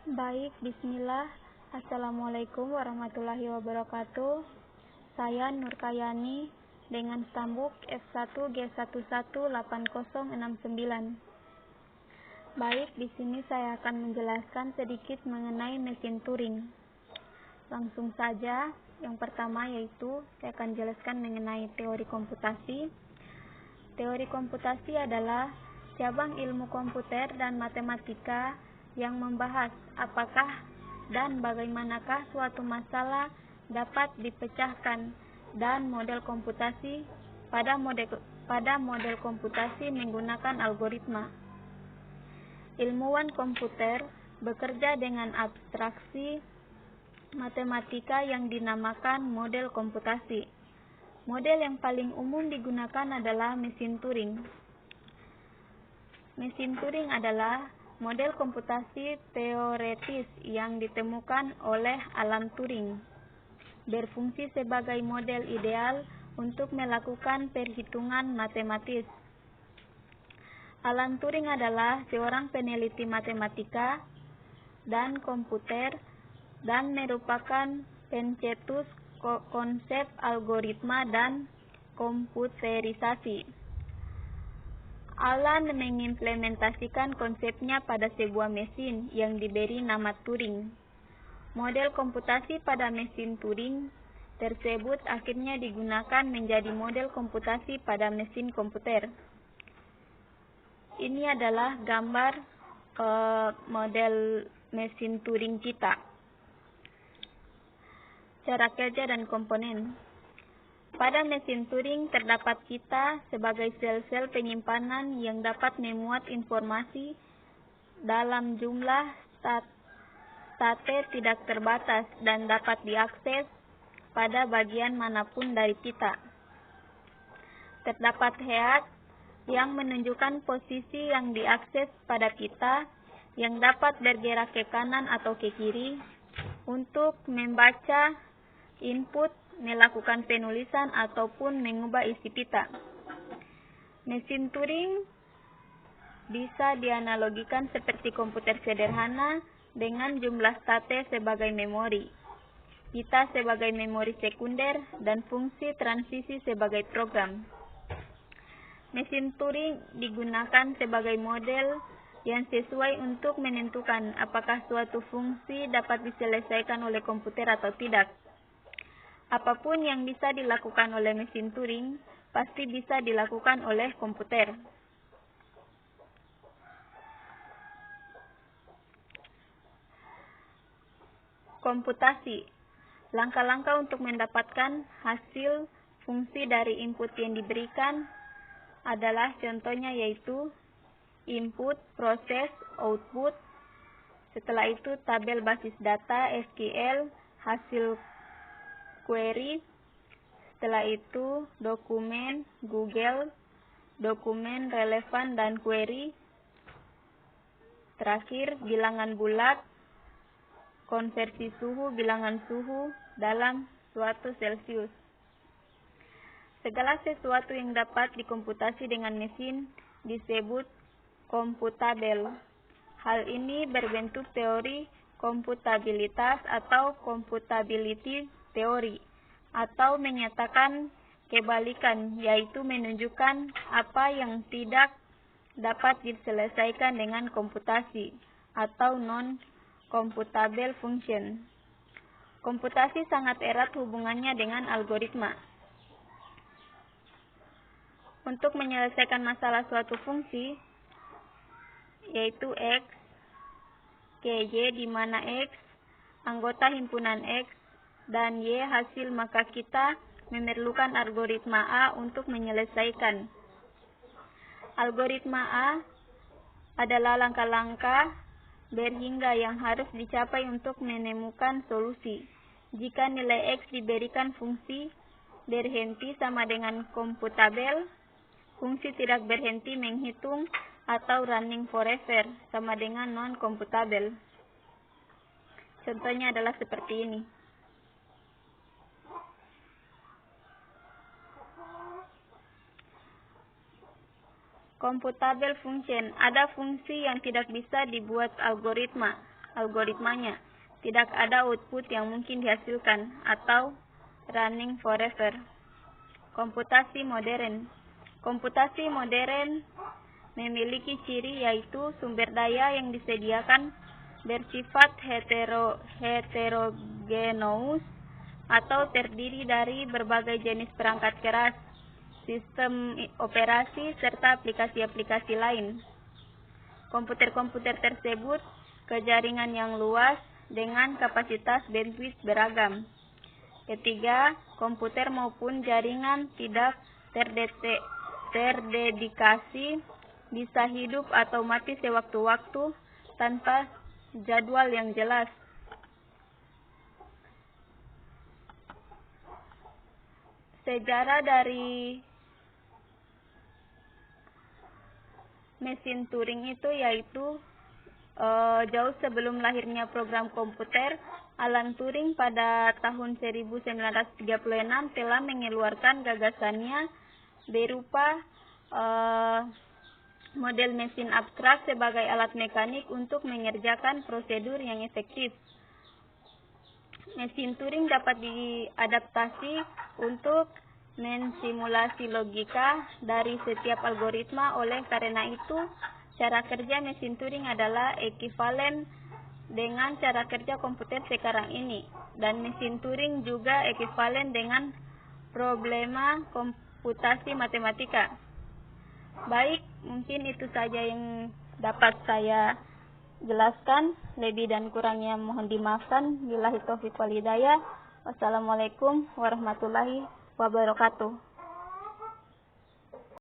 Baik, bismillah. Assalamualaikum warahmatullahi wabarakatuh. Saya Nurkayani dengan stambuk F1G118069. Baik, di sini saya akan menjelaskan sedikit mengenai mesin Turing. Langsung saja, yang pertama yaitu saya akan jelaskan mengenai teori komputasi. Teori komputasi adalah cabang ilmu komputer dan matematika yang membahas apakah dan bagaimanakah suatu masalah dapat dipecahkan dan model komputasi pada model komputasi menggunakan algoritma. Ilmuwan komputer bekerja dengan abstraksi matematika yang dinamakan model komputasi. Model yang paling umum digunakan adalah mesin Turing. Mesin Turing adalah model komputasi teoretis yang ditemukan oleh Alan Turing, berfungsi sebagai model ideal untuk melakukan perhitungan matematis. Alan Turing adalah seorang peneliti matematika dan komputer dan merupakan pencetus konsep algoritma dan komputerisasi. Alan mengimplementasikan konsepnya pada sebuah mesin yang diberi nama Turing. Model komputasi pada mesin Turing tersebut akhirnya digunakan menjadi model komputasi pada mesin komputer. Ini adalah gambar model mesin Turing kita. Cara kerja dan komponen. Pada mesin Turing terdapat kita sebagai sel-sel penyimpanan yang dapat memuat informasi dalam jumlah state tidak terbatas dan dapat diakses pada bagian manapun dari kita. Terdapat head yang menunjukkan posisi yang diakses pada kita yang dapat bergerak ke kanan atau ke kiri untuk membaca input, melakukan penulisan ataupun mengubah isi pita. Mesin Turing bisa dianalogikan seperti komputer sederhana dengan jumlah state sebagai memori, pita sebagai memori sekunder, dan fungsi transisi sebagai program. Mesin Turing digunakan sebagai model yang sesuai untuk menentukan apakah suatu fungsi dapat diselesaikan oleh komputer atau tidak. Apapun yang bisa dilakukan oleh mesin Turing, pasti bisa dilakukan oleh komputer. Komputasi. Langkah-langkah untuk mendapatkan hasil fungsi dari input yang diberikan adalah contohnya yaitu input, proses, output. Setelah itu tabel basis data, SQL, hasil query, setelah itu dokumen Google, dokumen relevan dan query, terakhir bilangan bulat, konversi suhu bilangan suhu dalam suatu Celsius. Segala sesuatu yang dapat dikomputasi dengan mesin disebut komputabel. Hal ini berbentuk teori komputabilitas atau computability teori, atau menyatakan kebalikan, yaitu menunjukkan apa yang tidak dapat diselesaikan dengan komputasi atau non-computable function. Komputasi sangat erat hubungannya dengan algoritma. Untuk menyelesaikan masalah suatu fungsi, yaitu X, KY, di mana X anggota himpunan X dan Y hasil, maka kita memerlukan algoritma A untuk menyelesaikan. Algoritma A adalah langkah-langkah berhingga yang harus dicapai untuk menemukan solusi. Jika nilai X diberikan fungsi berhenti sama dengan komputabel, fungsi tidak berhenti menghitung atau running forever sama dengan non-komputabel. Contohnya adalah seperti ini. Computable function, ada fungsi yang tidak bisa dibuat algoritma. algoritmanya. Tidak ada output yang mungkin dihasilkan atau running forever. Komputasi modern. Komputasi modern memiliki ciri yaitu sumber daya yang disediakan bersifat heterogeneous atau terdiri dari berbagai jenis perangkat keras, sistem operasi, serta aplikasi-aplikasi lain. Komputer-komputer tersebut ke jaringan yang luas dengan kapasitas bandwidth beragam. Ketiga, komputer maupun jaringan tidak terdedikasi bisa hidup atau mati sewaktu-waktu tanpa jadwal yang jelas. Sejarah dari mesin Turing itu yaitu jauh sebelum lahirnya program komputer, Alan Turing pada tahun 1936 telah mengeluarkan gagasannya berupa model mesin abstrak sebagai alat mekanik untuk mengerjakan prosedur yang efektif. Mesin Turing dapat diadaptasi untuk mensimulasi logika dari setiap algoritma. Oleh karena itu, cara kerja mesin Turing adalah ekivalen dengan cara kerja komputer sekarang ini, dan mesin Turing juga ekivalen dengan problema komputasi matematika. Baik, mungkin itu saja yang dapat saya jelaskan. Lebih dan kurangnya mohon dimaafkan. Billahi taufiq wal hidayah. Wassalamualaikum warahmatullahi wabarakatuh.